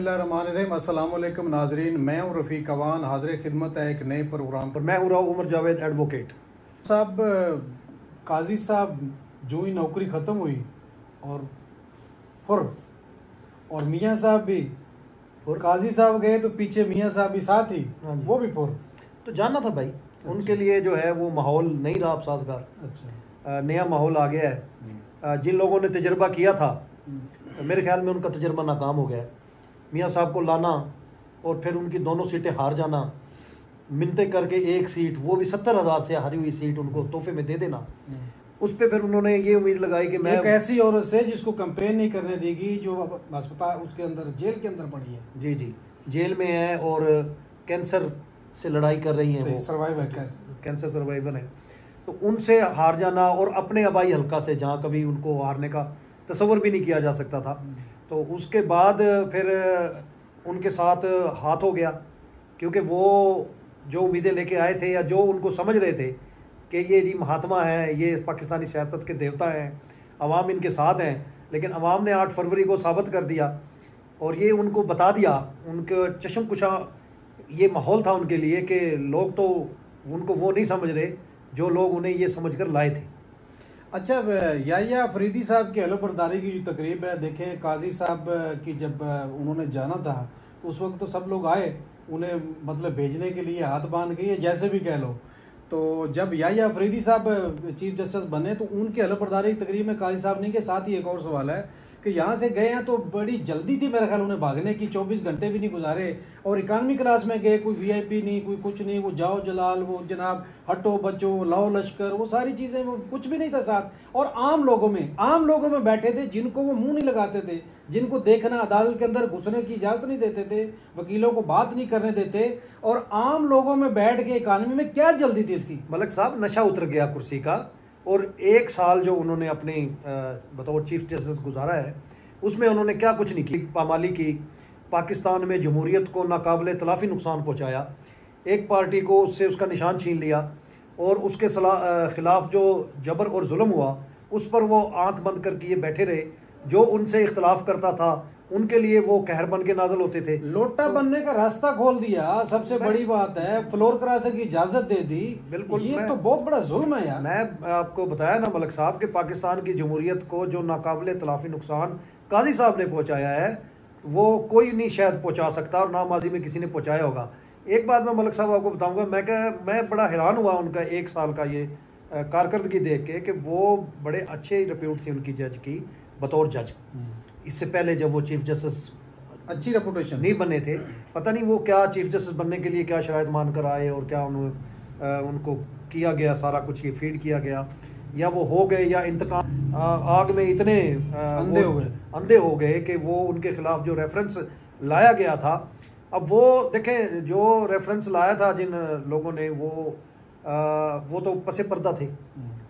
बिस्मिल्लाहिर्रहमानिर्रहीम। अस्सलाम वालेकुम नाजरीन, मैं हूँ रफ़ीक अवान, हाज़िर खिदमत है एक नए प्रोग्राम पर। मैं हूँ उमर जावेद एडवोकेट साहब, काजी साहब जो ही नौकरी ख़त्म हुई और फुर, और मियाँ साहब भी फुर। काजी साहब गए तो पीछे मियाँ साहब भी साथ ही, वो भी फुर। तो जानना था भाई, उनके लिए जो है वो माहौल नहीं रहा साजगार। अच्छा, नया माहौल आ गया है। जिन लोगों ने तजर्बा किया था, मेरे ख्याल में उनका तजर्बा नाकाम हो गया है। मियाँ साहब को लाना और फिर उनकी दोनों सीटें हार जाना, मिन्नतें करके एक सीट, वो भी 70,000 से हारी हुई सीट उनको तोहफे में दे देना, उस पर फिर उन्होंने ये उम्मीद लगाई कि मैं एक ऐसी औरत से जिसको कंपेन नहीं करने देगी, जो अस्पताल उसके अंदर जेल के अंदर पड़ी है। जी जी, जेल में है और कैंसर से लड़ाई कर रही हैं, वो सर्वाइवर कैंसर सर्वाइवर है। तो उनसे हार जाना और अपने आबाई हल्का से, जहाँ कभी उनको हारने का तसव्वुर भी नहीं किया जा सकता था, तो उसके बाद फिर उनके साथ हाथ हो गया। क्योंकि वो जो उम्मीदें लेके आए थे या जो उनको समझ रहे थे कि ये जी महात्मा हैं, ये पाकिस्तानी सियासत के देवता हैं, अवाम इनके साथ हैं, लेकिन अवाम ने 8 फरवरी को साबित कर दिया और ये उनको बता दिया, उनके चश्म कुशा ये माहौल था उनके लिए कि लोग तो उनको वो नहीं समझ रहे जो लोग उन्हें ये समझ कर लाए थे। अच्छा, याहिया अफरीदी साहब की हलो बरदारी की जो तकरीब है, देखें काजी साहब की जब उन्होंने जाना था तो उस वक्त तो सब लोग आए उन्हें मतलब भेजने के लिए, हाथ बांध के, जैसे भी कह लो। तो जब याहिया अफरीदी साहब चीफ जस्टिस बने तो उनकी हलो बरदारी की तकरीब में काजी साहब नहीं के साथ ही एक और सवाल है कि यहाँ से गए हैं तो बड़ी जल्दी थी मेरे ख्याल उन्हें भागने की, 24 घंटे भी नहीं गुजारे, और इकानमी क्लास में गए, कोई वीआईपी नहीं, कोई कुछ नहीं, वो जाओ जलाल, वो जनाब हटो बचो, लाओ लश्कर, वो सारी चीज़ें, वो कुछ भी नहीं था साथ। और आम लोगों में बैठे थे जिनको वो मुंह नहीं लगाते थे, जिनको देखना अदालत के अंदर घुसने की इजाज़त नहीं देते थे, वकीलों को बात नहीं करने देते, और आम लोगों में बैठ के इकानमी में क्या जल्दी थी इसकी। मलिक साहब, नशा उतर गया कुर्सी का, और 1 साल जो उन्होंने अपनी बतौर चीफ जस्टिस गुजारा है उसमें उन्होंने क्या कुछ नहीं की। पामाली की, पाकिस्तान में जमहूरियत को नाकाबिले तलाफ़ी नुकसान पहुँचाया, एक पार्टी को उससे उसका निशान छीन लिया, और उसके ख़िलाफ़ जो जबर और जुल्म हुआ उस पर वो आंख बंद कर किए बैठे रहे। जो उनसे इख्तलाफ करता था उनके लिए वो कहर बन के नाजल होते थे। लोटा बनने का रास्ता खोल दिया, सबसे बड़ी बात है, फ्लोर क्रॉस की इजाजत दे दी। बिल्कुल, ये तो बहुत बड़ा जुल्म है यार। मैं आपको बताया ना मलिक साहब कि पाकिस्तान की जमहूरियत को जो नाकाबिले तलाफ़ी नुकसान काजी साहब ने पहुंचाया है वो कोई नहीं शायद पहुंचा सकता, और ना माजी में किसी ने पहुंचाया होगा। एक बात मैं मलिक साहब आपको बताऊंगा, मैं बड़ा हैरान हुआ उनका 1 साल का ये कारकर्दगी देख के कि वो बड़े अच्छे रिप्यूट थी उनकी जज की बतौर जज। इससे पहले जब वो चीफ जस्टिस अच्छी रेपुटेशन नहीं बने थे, पता नहीं वो क्या चीफ जस्टिस बनने के लिए क्या शराइत मान कर आए और क्या उनको किया गया, सारा कुछ ये फीड किया गया, या वो हो गए या इंतकाम आग में इतने अंधे हो गए कि वो उनके खिलाफ जो रेफरेंस लाया गया था। अब वो देखें, जो रेफरेंस लाया था जिन लोगों ने, वो तो पसे पर्दा थे,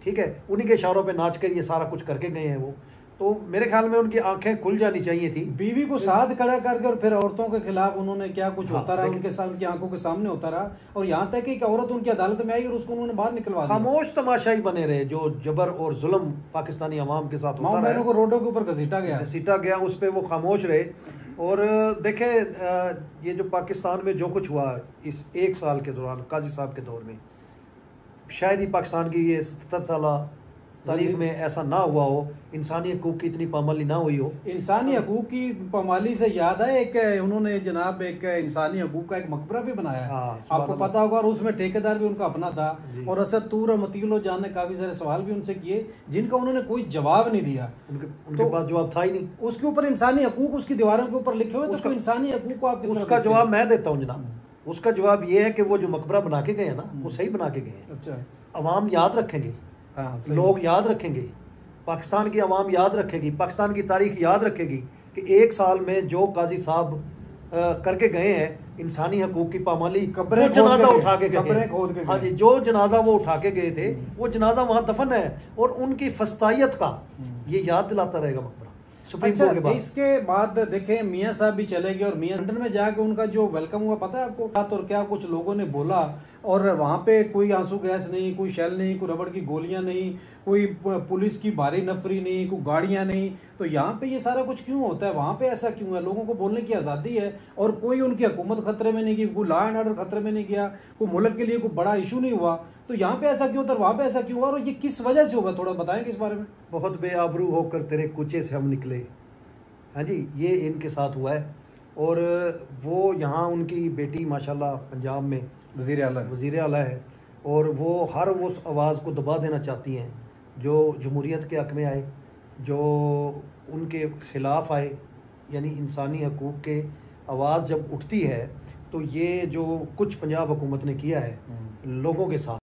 ठीक है, उन्हीं के इशारों पे नाच कर ये सारा कुछ करके गए हैं वो। तो मेरे ख्याल में उनकी आंखें खुल जानी चाहिए थी। बीवी को साथ खड़ा करके और फिर औरतों के खिलाफ उन्होंने क्या कुछ होता रहा, उनके सामने, उनकी आंखों के सामने होता रहा, और यहाँ तक कि एक औरत उनकी अदालत में आई और उसको उन्होंने बाहर निकलवा दिया। खामोश तमाशाई बने रहे। जो जबर और जुल्म पाकिस्तानी अवाम के साथ होता रहा, को रोडों के ऊपर घसीटा गया, उस पर वो खामोश रहे। और देखें, ये जो पाकिस्तान में जो कुछ हुआ इस 1 साल के दौरान काजी साहब के दौर में, शायद ही पाकिस्तान की ये 77 साल तारीख में ऐसा ना हुआ हो, इंसानी हकूक़ की इतनी पामाली ना हुई हो। इंसानी हकूक़ की पामाली से याद है, एक उन्होंने जनाब एक इंसानी हकूक़ का एक मकबरा भी बनाया है, आपको पता होगा, और उसमें ठेकेदार भी उनका अपना था, और असद तूर और मतीउल जान ने काफ़ी सारे सवाल भी उनसे किए जिनका उन्होंने कोई जवाब नहीं दिया। उनके पास जवाब था ही नहीं। उसके ऊपर इंसानी हकूक़ उसकी दीवारों के ऊपर लिखे हुए, तो इंसानी हकूक़ को आप उसका जवाब मैं देता हूँ जनाब। उसका जवाब ये है कि वो जो मकबरा बना के गए ना, वो सही बना के गए। अच्छा, अवाम याद रखेंगे, लोग याद रखेंगे, पाकिस्तान की अवाम याद रखेगी, पाकिस्तान की तारीख याद रखेगी कि 1 साल में जो काजी साहब करके गए हैं इंसानी हकूक़ की पामाली, जनाजा उठा के गए। हाँ जी, जो जनाजा वो उठा के गए थे वो जनाजा वहाँ दफन है, और उनकी फस्तायत का ये याद दिलाता रहेगा मकबरा सुप्रीम कोर्ट के बाद। इसके बाद देखें मियाँ साहब भी चले गए, और मियाँ लंदन में जाके उनका जो वेलकम हुआ पता है आपको, और क्या कुछ लोगों ने बोला, और वहाँ पे कोई आंसू गैस नहीं, कोई शेल नहीं, कोई रबड़ की गोलियां नहीं, कोई पुलिस की भारी नफरी नहीं, कोई गाड़ियां नहीं, तो यहाँ पे ये सारा कुछ क्यों होता है? वहाँ पे ऐसा क्यों है? लोगों को बोलने की आज़ादी है और कोई उनकी हुकूमत खतरे में नहीं गई, कोई लॉ एंड ऑर्डर खतरे में नहीं गया, कोई मुल्क के लिए कोई बड़ा इशू नहीं हुआ, तो यहाँ पे ऐसा क्यों था, वहाँ पे ऐसा क्यों हुआ, और ये किस वजह से हुआ? थोड़ा बताएंगे इस बारे में। बहुत बेआबरू होकर तेरे कुचे से हम निकले, हाँ जी, ये इनके साथ हुआ है। और वो यहाँ उनकी बेटी माशाल्लाह पंजाब में वज़ीर आला है, और वो हर उस आवाज़ को दबा देना चाहती हैं जो जमहूरियत के हक़ में आए, जो उनके ख़िलाफ़ आए, यानी इंसानी हकूक़ के आवाज़ जब उठती है तो ये जो कुछ पंजाब हुकूमत ने किया है लोगों के साथ,